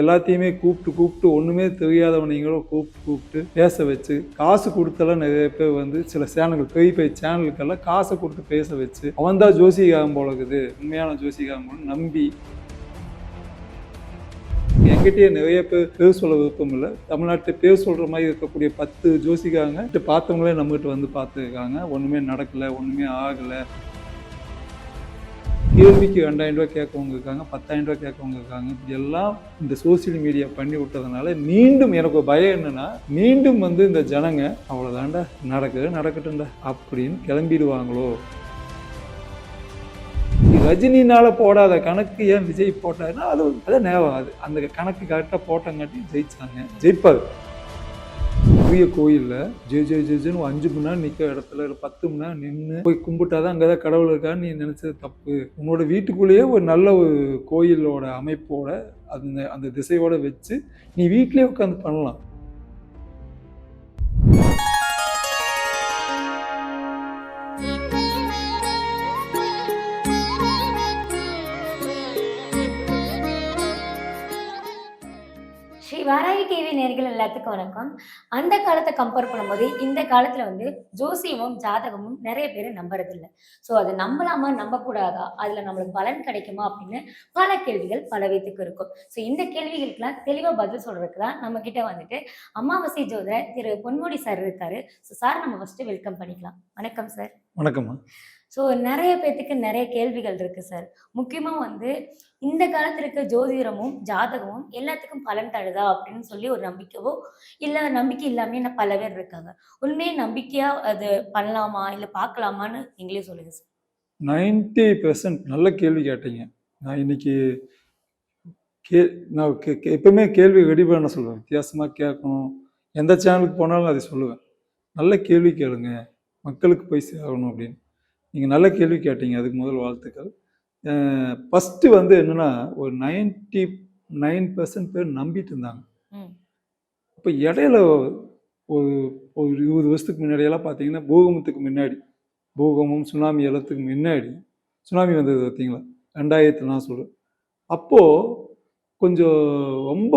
எல்லாத்தையுமே கூப்பிட்டு கூப்பிட்டு ஒன்றுமே தெரியாதவனைங்களும் கூப்பிட்டு பேச வச்சு காசு கொடுத்தெல்லாம் நிறைய பேர் வந்து சில சேனல்கள் பெரிய பெரிய சேனலுக்கெல்லாம் காசை கொடுத்து பேச வச்சு அவன் தான் ஜோசிகாரம் போல இருக்குது, உண்மையான ஜோசிகாரம் போல நம்பி என்கிட்டயே நிறைய பேர் சொல்ல விருப்பம் இல்லை. தமிழ்நாட்டு பேர் சொல்கிற மாதிரி இருக்கக்கூடிய 10 ஜோசிக்காரங்க பார்த்தவங்களே நம்மகிட்ட வந்து பார்த்துருக்காங்க. ஒன்றுமே நடக்கலை, ஒன்றுமே ஆகலை. கேள்விக்கு 2000 ரூபா கேட்கவங்க இருக்காங்க, 10,000 ரூபா கேட்கவங்க இருக்காங்க. இப்படி எல்லாம் இந்த சோசியல் மீடியா பண்ணி விட்டதுனால மீண்டும் எனக்கு பயம் என்னன்னா, மீண்டும் வந்து இந்த ஜனங்க அவ்வளோதாண்டா நடக்கட்டும்டா அப்படின்னு கிளம்பிடுவாங்களோ. ரஜினினால போடாத கணக்கு ஏன் விஜய் போட்டாருன்னா அது நேவாது. அந்த கணக்கு கரெக்டாக போட்டங்காட்டி ஜெயிப்பார். பெரிய கோயிலில் ஜெய்ஜென்னு 5 மணி நேரம் நிற்கிற இடத்துல 10 மணி நேரம் நின்று போய் கும்பிட்டாதான் அங்கே தான் கடவுள் இருக்கான்னு நீ நினச்சது தப்பு. உன்னோட வீட்டுக்குள்ளேயே ஒரு நல்ல ஒரு கோயிலோட அமைப்போட அந்த திசையோட வச்சு நீ வீட்டிலே உட்காந்து பண்ணலாம். ஸ்ரீ வாராகி டிவி நேயர்கள் எல்லாத்துக்கும் வணக்கம். அந்த காலத்தை கம்பேர் பண்ணும்போது இந்த காலத்துல வந்து ஜோசியமும் ஜாதகமும் நிறைய பேர் நம்புறதில்லை. ஸோ அது நம்பலாமா நம்பக்கூடாதா, அதுல நம்மளுக்கு பலன் கிடைக்குமா அப்படின்னு பல கேள்விகள் பல பேத்துக்கு இருக்கும். ஸோ இந்த கேள்விகளுக்கெல்லாம் தெளிவா பதில் சொல்றதுக்கு தான் நம்ம கிட்ட வந்துட்டு அமாவாசை ஜோதிடர் திரு பொன்முடி சார் இருக்காரு. ஸோ சார் நம்ம ஃபர்ஸ்ட் வெல்கம் பண்ணிக்கலாம். வணக்கம் சார். வணக்கம்மா. ஸோ நிறைய பேத்துக்கு நிறைய கேள்விகள் இருக்கு சார். முக்கியமா வந்து இந்த காலத்துல இருக்க ஜோதிடமும் ஜாதகமும் எல்லாத்துக்கும் பலன் தருதா அப்படின்னு சொல்லி ஒரு நம்பிக்கைவோ இல்லை நம்பிக்கை இல்லாம பல பேர் இருக்காங்க. உண்மையே நம்பிக்கையா அது பண்ணலாமா இல்லை பார்க்கலாமான்னு நீங்களே சொல்லுங்க சார். 90% நல்ல கேள்வி கேட்டீங்க. நான் இன்னைக்கு நான் எப்பவுமே கேள்வி ரெடி பண்ண சொல்லுவேன். வித்தியாசமாக கேட்கணும், எந்த சேனலுக்கு போனாலும் அதை சொல்லுவேன். நல்ல கேள்வி கேளுங்க, மக்களுக்கு போய் சேரணும் அப்படின்னு. நீங்கள் நல்ல கேள்வி கேட்டீங்க, அதுக்கு முதல் வாழ்த்துக்கள். ஃபஸ்ட்டு வந்து என்னென்னா, ஒரு 99% பேர் நம்பிட்டு இருந்தாங்க. இப்போ இடையில ஒரு 20 வருஷத்துக்கு முன்னாடியெல்லாம் பார்த்தீங்கன்னா, பூகம்பத்துக்கு முன்னாடி, பூகம்பம் சுனாமி எல்லாத்துக்கு முன்னாடி சுனாமி வந்தது பார்த்தீங்களா, 2000 நான் சொல்கிறேன். அப்போது கொஞ்சம் ரொம்ப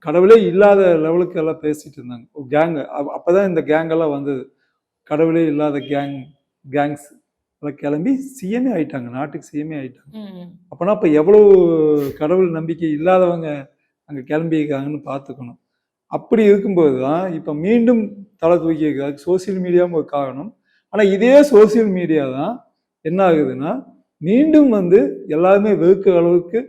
கடவுளே இல்லாத லெவலுக்கு எல்லாம் பேசிகிட்டு இருந்தாங்க. ஒரு கேங்கு, அப்போ தான் இந்த கேங்கெல்லாம் வந்தது. கடவுளே இல்லாத கேங்ஸ் எல்லாம் கிளம்பி சிஎம்ஏ ஆயிட்டாங்க, நாட்டுக்கு சிஎம்ஏ ஆயிட்டாங்க. அப்போனா இப்போ எவ்வளோ கடவுள் நம்பிக்கை இல்லாதவங்க அங்கே கிளம்பியிருக்காங்கன்னு பார்த்துக்கணும். அப்படி இருக்கும்போது தான் இப்போ மீண்டும் தலை தூக்கி இருக்காது சோசியல் மீடியாவும் ஒரு காரணம். ஆனால் இதே சோசியல் மீடியா தான் என்ன ஆகுதுன்னா, மீண்டும் வந்து எல்லாருமே வெறுக்கிற அளவுக்கு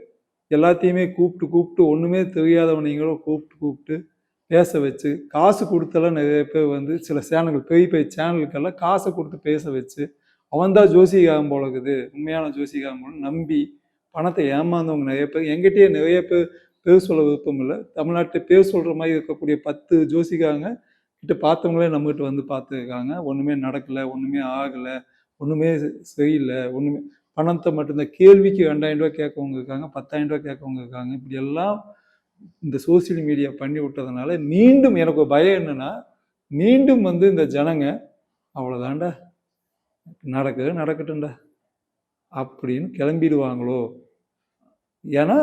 எல்லாத்தையுமே கூப்பிட்டு ஒன்றுமே தெரியாதவனைங்களும் கூப்பிட்டு பேச வச்சு காசு கொடுத்தெல்லாம் நிறைய பேர் வந்து சில சேனல்கள் பெரிய பெரிய சேனலுக்கெல்லாம் காசை கொடுத்து பேச வச்சு அவன் தான் ஜோசிகாரம் போல இருக்குது, உண்மையான ஜோசிகாரம் போல நம்பி பணத்தை ஏமாந்தவங்க நிறைய பேர். என்கிட்டயே நிறைய பேர் சொல்ல விருப்பம் இல்லை. தமிழ்நாட்டு பேர் சொல்கிற மாதிரி இருக்கக்கூடிய 10 ஜோசிகாரங்க கிட்ட பார்த்தவங்களே நம்மகிட்ட வந்து பார்த்துருக்காங்க. ஒன்றுமே நடக்கலை, ஒன்றுமே ஆகலை, ஒன்றுமே சரியில்லை, ஒன்றுமே பணத்தை மட்டும்தான். கேள்விக்கு 2000 ரூபா கேட்கவங்க இருக்காங்க, 10,000 ரூபா கேட்கவங்க இருக்காங்க. இப்படி எல்லாம் இந்த சோசியல் மீடியா பண்ணி விட்டதுனால மீண்டும் எனக்கு பயம் என்னன்னா, மீண்டும் வந்து இந்த ஜனங்க அவ்வளோதாண்டா நடக்கட்டும்டா அப்படின்னு கிளம்பிடுவாங்களோ. ஏன்னா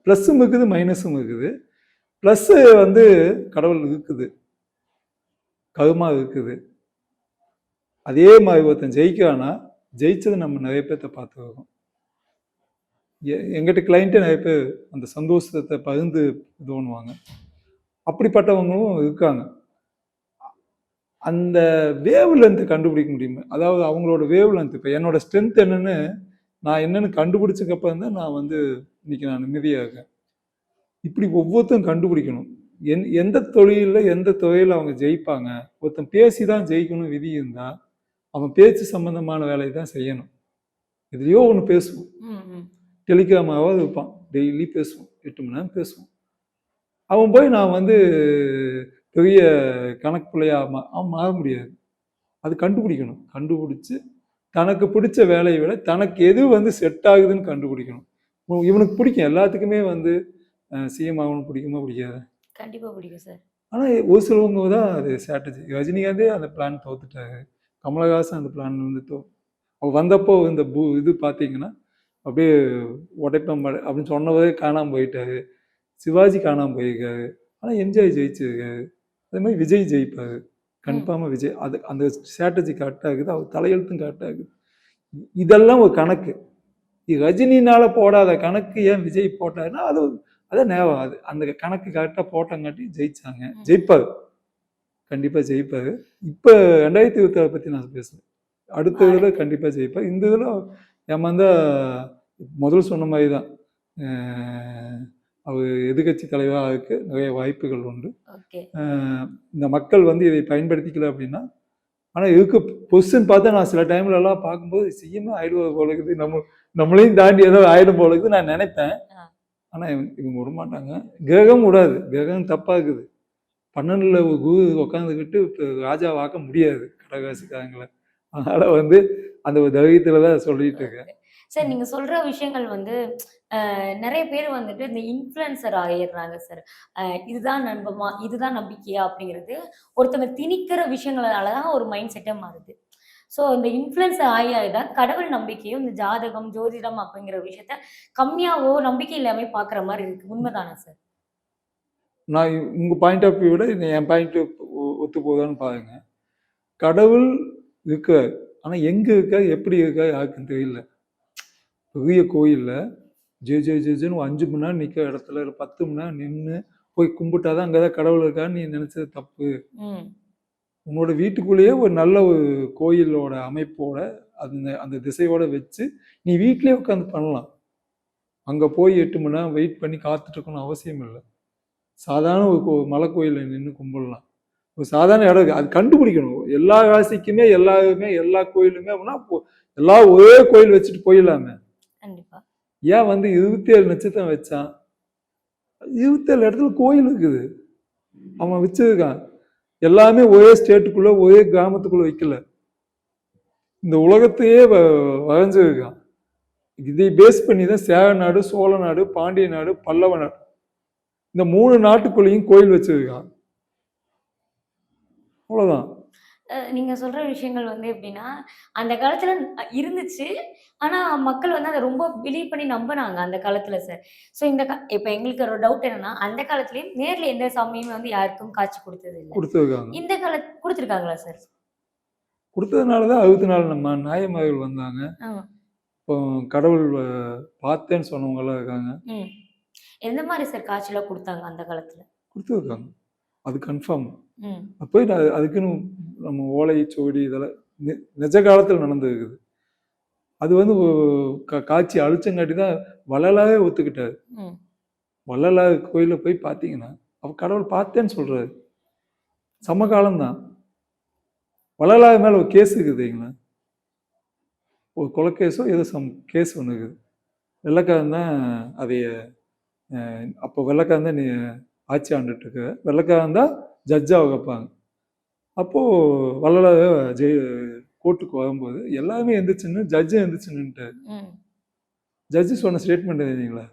ப்ளஸ்ஸும் இருக்குது, மைனஸும் இருக்குது. ப்ளஸ்ஸு வந்து கடவுள் இருக்குது, கருமா இருக்குது. அதே மாதிரி ஒருத்தன் ஜெயிக்கானா, ஜெயிச்சது நம்ம நிறைய பேர்த்த பார்த்துருக்கோம். எங்கிட்ட கிளைண்ட்டே நிறைய பேர் அந்த சந்தோஷத்தை பகிர்ந்து இது பண்ணுவாங்க. அப்படிப்பட்டவங்களும் இருக்காங்க. அந்த வேவ் லென்த் கண்டுபிடிக்க முடியுமா, அதாவது அவங்களோட வேவ் லென்த். இப்போ என்னோட ஸ்ட்ரென்த் என்னன்னு கண்டுபிடிச்சக்கப்ப வந்து நான் வந்து இன்னைக்கு நான் நிம்மதியாக இருக்கேன். இப்படி ஒவ்வொருத்தரும் கண்டுபிடிக்கணும். எந்த துறையில் அவங்க ஜெயிப்பாங்க. ஒருத்தன் பேசி தான் ஜெயிக்கணும் விதி இருந்தால் அவன் பேச்சு சம்பந்தமான வேலையை தான் செய்யணும். எதுலையோ ஒன்று பேசுவோம், டெலிகிராமாவது இருப்பான், டெய்லி பேசுவோம், 8 மணி நேரம் பேசுவோம். அவன் போய் நான் வந்து பெரிய கணக்கு பிள்ளையா அவன் மாற முடியாது. அது கண்டுபிடிக்கணும். கண்டுபிடிச்சி தனக்கு பிடிச்ச வேலையை விட தனக்கு எது வந்து செட் ஆகுதுன்னு கண்டுபிடிக்கணும். இவனுக்கு பிடிக்கும், எல்லாத்துக்குமே வந்து சிஎம் ஆகணும் பிடிக்குமா பிடிக்காது? கண்டிப்பாக பிடிக்கும் சார். ஆனால் ஒரு சிலவங்க தான் அது ஸ்ட்ராட்டஜி. ரஜினிகாந்தே அந்த பிளான் தோத்துட்டாரு, கமலஹாசன் அந்த பிளான் வந்து அவர் வந்தப்போ இந்த இது பார்த்தீங்கன்னா அப்படியே உடைப்பம் அப்படின்னு சொன்னவரே காணாமல் போயிட்டாரு. சிவாஜி காணாமல் போயிருக்காரு. ஆனால் எம்ஜிஆர் ஜெயிச்சிருக்காரு. அதே மாதிரி விஜய் ஜெயிப்பார். கன்ஃபார்மாக விஜய். அது அந்த ஸ்ட்ராட்டஜி கரெக்டாக இருக்குது. அவர் தலையெழுத்தும் கரெக்டாக இருக்குது. இதெல்லாம் ஒரு கணக்கு. ரஜினினால போடாத கணக்கு ஏன் விஜய் போட்டாருன்னா அது அதான் நேரம். அது அந்த கணக்கு கரெக்டாக போட்டங்காட்டி ஜெயிச்சாங்க. ஜெயிப்பார், கண்டிப்பாக ஜெயிப்பார். இப்போ 2026 பற்றி நான் பேசுகிறேன். அடுத்த இதில் கண்டிப்பாக ஜெயிப்பார். இந்த இதில் ஏமாந்தா முதல் சொன்ன மாதிரி தான் அவர் எதிர்கட்சி தலைவராக இருக்கு நிறைய வாய்ப்புகள் உண்டு. இந்த மக்கள் வந்து இதை பயன்படுத்திக்கல அப்படின்னா, ஆனால் இருக்க பொசிஷன் பார்த்தா நான் சில டைம்லலாம் பார்க்கும்போது செய்யுமே ஆயிடுவது போல இருக்குது. நம்மளையும் தாண்டி ஏதோ ஆயிடும் போல இருக்குது நான் நினைப்பேன். ஆனால் இவங்க விட மாட்டாங்க. கிரகம் விடாது. கிரகம் தப்பாக இருக்குது. 12ல் ஒரு குரு உட்காந்துக்கிட்டு இப்போ ராஜா வாக்க முடியாது கடகாசிக்காரங்களை. அதனால வந்து அந்த ஒரு தைரியத்துல தான் சொல்லிட்டு இருக்கேன். சார் நீங்க சொல்ற விஷயங்கள் வந்து நிறைய பேர் வந்துட்டு இந்த இன்ஃப்ளூயன்சர் ஆகிடுறாங்க சார். இதுதான் நம்பமா, இதுதான் நம்பிக்கையா அப்படிங்கிறது ஒருத்தவங்க திணிக்கிற விஷயங்களாலதான் ஒரு மைண்ட் செட்டே மாறுது. ஸோ இந்த இன்ஃப்ளூயன்சர் ஆகிதான் கடவுள் நம்பிக்கையும் இந்த ஜாதகம் ஜோதிடம் அப்படிங்கிற விஷயத்த கம்மியாவோ நம்பிக்கை இல்லாம பாக்குற மாதிரி இருக்கு. உண்மைதானே சார்? நான் உங்க பாயிண்ட் ஆஃப் வியூ விட என் பாயிண்ட் ஒத்து போகுதான்னு பாருங்க. கடவுள் இருக்கார். ஆனா எங்க இருக்கா, எப்படி இருக்கா யாருக்கும் தெரியல. பெரிய கோயில்ல ஜென்னு 5 மணி நேரம் நிற்கிற இடத்துல 10 மணி நேரம் நின்று போய் கும்பிட்டாதான் அங்கதான் கடவுள் இருக்கான்னு நீ நினைச்சது தப்பு. உன்னோட வீட்டுக்குள்ளேயே ஒரு நல்ல ஒரு கோயிலோட அமைப்போட அந்த திசையோட வச்சு நீ வீட்லயே உட்காந்து பண்ணலாம். அங்க போய் 8 மணி நேரம் வெயிட் பண்ணி காத்துட்டு இருக்கணும்னு அவசியம் இல்லை. சாதாரண ஒரு மலை கோயிலில் நின்று கும்பிடலாம். ஒரு சாதாரண இடம் இருக்கு. அது கண்டுபிடிக்கணும். எல்லா ராசிக்குமே எல்லாருமே எல்லா கோயிலுமே அப்படின்னா எல்லா ஒரே கோயில் வச்சுட்டு போயிடலாமே. ஏன் வந்து 27 நட்சத்திரம் வச்சான்? 27 இடத்துல கோயில் இருக்குது. அவன் வச்சிருக்கான். எல்லாமே ஒரே ஸ்டேட்டுக்குள்ள ஒரே கிராமத்துக்குள்ள வைக்கல. இந்த உலகத்தையே வரைஞ்சிருக்கான். இதை பேஸ் பண்ணி தான் சேர நாடு, சோழ நாடு, பாண்டிய நாடு, பல்லவ நாடு, இந்த 3 நாட்டுக்குள்ளேயும் கோயில் வச்சிருக்கான். அவ்வளவுதான். நீங்க சொல்ற விஷயங்கள் வந்து எப்படின்னா அந்த காலத்துல இருந்துச்சு. ஆனா மக்கள் வந்து அதை ரொம்ப பிலீவ் பண்ணி நம்பினாங்க அந்த காலத்துல சார். ஸோ இப்ப எங்களுக்கு ஒரு டவுட் என்னன்னா, அந்த காலத்துலயும் நேர்ல எந்த சாமியுமே வந்து யாருக்கும் காட்சி கொடுத்தது இல்லை. கொடுத்துருக்காங்க. இந்த கொடுத்துருக்காங்களா சார்? கொடுத்ததுனாலதான் 64 நம்ம நாயமார்கள் வந்தாங்க. இப்போ கடவுள் பார்த்தேன்னு சொன்னவங்க எல்லாம் இருக்காங்க. எந்த மாதிரி சார் காட்சியெல்லாம் கொடுத்தாங்க அந்த காலத்துல? கொடுத்துருக்காங்க. அது கன்ஃபார்ம். அப்போ அதுக்குன்னு நம்ம ஓலை சோடி இதெல்லாம் நிஜ காலத்தில் நடந்துருக்குது. அது வந்து காட்சி அழிச்சங்காட்டி தான் வள்ளலாவே ஒத்துக்கிட்டாரு. வள்ளலார் கோயில போய் பார்த்தீங்கன்னா அவர் கடவுள் பார்த்தேன்னு சொல்றாரு. சமகாலம்தான். வள்ளலார் மேல ஒரு கேஸ் இருக்குதுங்களா, ஒரு கொலை கேஸோ ஏதோ கேஸ் ஒன்று இருக்குது. வெள்ளைக்காரன் தான் அதைய அப்போ வெள்ளைக்காரன் தான் ஆட்சி ஆண்டுட்டு இருக்க. வெள்ளைக்காரன் தான் ஜட்ஜாக வைப்பாங்க. அப்போது வள்ளலார் கோர்ட்டுக்கு வரும்போது எல்லாமே எந்திரிச்சுன்னு ஜட்ஜும் எந்திரிச்சுன்னுட்டார். ஜட்ஜு சொன்ன ஸ்டேட்மெண்ட் எழுதிங்களா,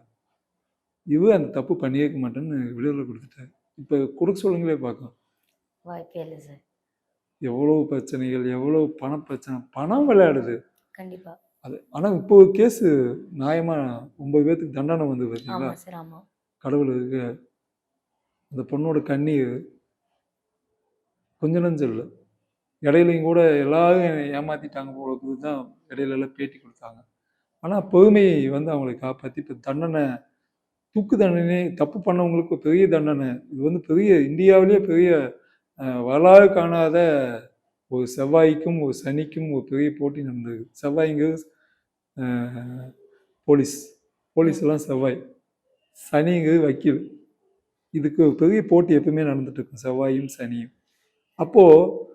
இவர் அந்த தப்பு பண்ணியிருக்க மாட்டேன்னு விடுதலை கொடுத்துட்டார். இப்போ கொடுக்க சொல்லுங்களே பார்க்கலாம். வாய்ப்பே இல்லை சார். எவ்வளவு பிரச்சனைகள், எவ்வளவு பண பிரச்சனை, பணம் விளையாடுது கண்டிப்பா. அது. ஆனால் இப்போ கேஸு நியாயமா 9 பேர்த்துக்கு தண்டனை வந்து பார்த்தீங்களா? கடவுளுக்கு அந்த பொண்ணோட கண்ணீர் கொஞ்சம் நஞ்சம் இல்லை. இடையிலையும் கூட எல்லாரும் ஏமாத்திட்டாங்க போல தான் இடையில எல்லாம் பேட்டி கொடுத்தாங்க. ஆனால் பொறுமை வந்து அவங்களை காப்பாற்றி இப்போ தண்டனை, தூக்கு தண்டனை, தப்பு பண்ணவங்களுக்கு பெரிய தண்டனை. இது வந்து பெரிய இந்தியாவிலேயே பெரிய வரலாறு காணாத ஒரு செவ்வாய்க்கும் ஒரு சனிக்கும் ஒரு பெரிய போட்டி நடந்தது. செவ்வாய்ங்கிறது போலீஸ் எல்லாம் செவ்வாய், சனிங்கிறது வக்கீல். இதுக்கு பெரிய போட்டி எப்பவுமே நடந்துட்டு இருக்கும், செவ்வாயும் சனியும். அப்போது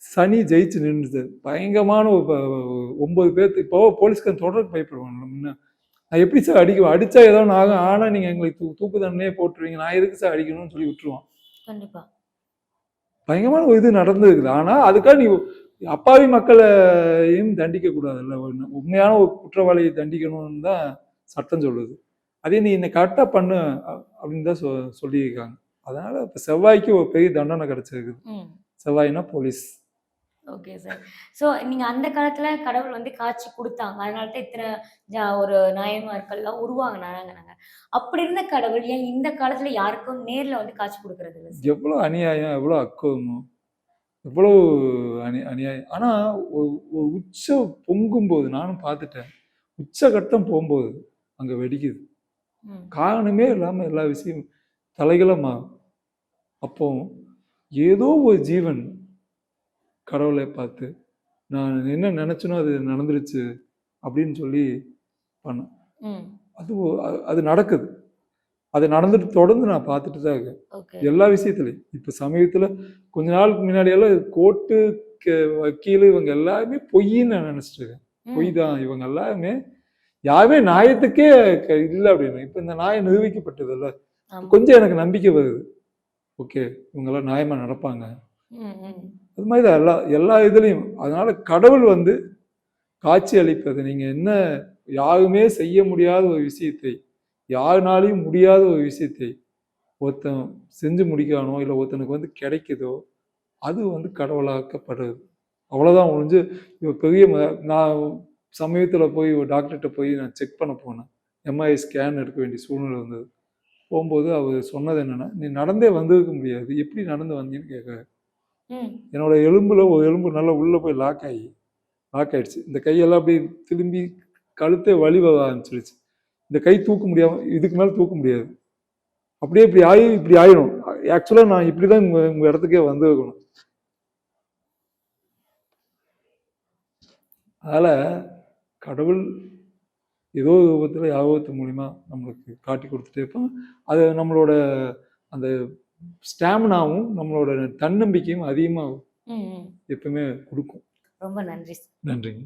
சனி ஜெயிச்சு நின்றுது. பயங்கரமான 9 பேர்த்து. இப்போ போலீஸ்காரன் தொடர்ந்து பயப்படுவாங்க. முன்ன நான் எப்படி சார் அடிக்குவேன், அடித்தா ஏதோ ஆகும், ஆனால் நீங்கள் எங்களுக்கு தூக்கு தண்டனையே போட்டுருவீங்க, நான் எதுக்கு சார் அடிக்கணும்னு சொல்லி விட்டுருவான். கண்டிப்பாக பயங்கரமான ஒரு இது நடந்துருக்குது. ஆனால் அதுக்காக நீ அப்பாவி மக்களையும் தண்டிக்க கூடாதுல்ல. உண்மையான ஒரு குற்றவாளியை தண்டிக்கணும்னு தான் சட்டம் சொல்லுது. அதே நீ என்னை கரெக்டாக பண்ணு அப்படின்னு தான் சொல்லியிருக்காங்க. அதனால இப்போ செவ்வாய்க்கு ஒரு பெரிய தண்டனை கிடைச்சிருக்குது. செவ்வாய்னா போலீஸ். Okay sir. ஸோ நீங்க அந்த காலத்துல கடவுள் வந்து காட்சி குடுத்தாங்க. அதனால தான் இத்தன ஒரு நாயன்மார்கள்லாம் உருவாகுனாங்கனாங்க. அப்படி இருந்த கடவுள் ஏன் இந்த காலத்துல யாருக்கும் நேர்ல வந்து காட்சி குடுக்குறது இல்ல சார்? எவ்வளோ அநியாயம், எவ்வளோ அக்கிரமம், எவ்வளோ அநியாயம். ஆனா ஒரு உச்சம் பொங்கும்போது நானும் பார்த்துட்டேன். உச்சகட்டம் போம்போது அங்க வெடிக்குது. ம். காரணமே இல்லாம எல்லா விஷயமும் தலைகீழா மாறும். அப்போ ஏதோ ஒரு ஜீவன் கடவுளை பார்த்து, நான் என்ன நினைச்சேனோ அது நடந்துருச்சு அப்படின்னு சொல்லி பண்ணேன். ம். அது நடக்குது. அது நடந்துட்டு தொடர்ந்து நான் பார்த்துட்டு தான் இருக்கேன். ஓகே. எல்லா விஷயத்துலயும். இப்ப சமீபத்துல கொஞ்ச நாளுக்கு முன்னாடியெல்லாம் கோர்ட்டு, வக்கீலு இவங்க எல்லாருமே பொய்ன்னு நான் நினைச்சிட்டு இருக்கேன். பொய் ம். தான் இவங்க எல்லாருமே. யாருமே நியாயத்துக்கே இல்ல அப்படின்னு. இப்ப இந்த நியாயம் நிரூபிக்கப்பட்டதுல்ல. ஆமா. கொஞ்சம் எனக்கு நம்பிக்கை வருது. ஓகே. இவங்கெல்லாம் நியாயமா நடப்பாங்க. ம். ம். அது மாதிரி தான் எல்லா இதுலயும். அதனால கடவுள் வந்து காட்சி அளிப்பது. நீங்க என்ன யாருமே செய்ய முடியாத ஒரு விஷயத்தை, யாருனாலயும் முடியாத ஒரு விஷயத்தை ஒருத்தன் செஞ்சு முடிக்கிறானோ, இல்ல ஒருத்தனுக்கு வந்து கிடைக்குதோ, அது வந்து கடவுளாக்கப்படுது. அவ்வளோதான் ஒழிஞ்சு, இப்ப பெரிய நான் சமீபத்தில போய் ஒரு டாக்டர்ட்ட போய் நான் செக் பண்ண போனேன். எம்ஆர்ஐ ஸ்கேன் எடுக்க வேண்டிய சூழ்நிலை வந்தது. போம்போது அவரு சொன்னது என்னன்னா, "நீ நடந்தே வந்திருக்க முடியாது. எப்படி நடந்து வந்தீன்னு?" கேட்கிறாரு. ம். என்னோட எலும்புல ஒரு எலும்பு நல்லா உள்ள போய் லாக் ஆயிடுச்சு. இந்த கையெல்லாம் அப்படியே திரும்பி கழுத்தே வலி வர ஆரம்பிச்சிருச்சு. இந்த கை தூக்க முடியாம இதுக்கு மேல தூக்க முடியாது. அப்படியே இப்படி ஆயிடும். ஆக்சுவலா நான் இப்படிதான் உங்க இடத்துக்கே வந்திருக்கணும். அதனால கடவுள் ஏதோ ஒரு ரூபத்துல யாரோ ஒருத்தர் மூலியமா நம்மளுக்கு காட்டி கொடுத்துட்டே இருப்பான். அது நம்மளோட அந்த ஸ்டாமினாவும், நம்மளோட தன்னம்பிக்கையும் அதிகமா ம். ம். எப்பவுமே குடுக்கும். ரொம்ப நன்றி சார். நன்றிங்க.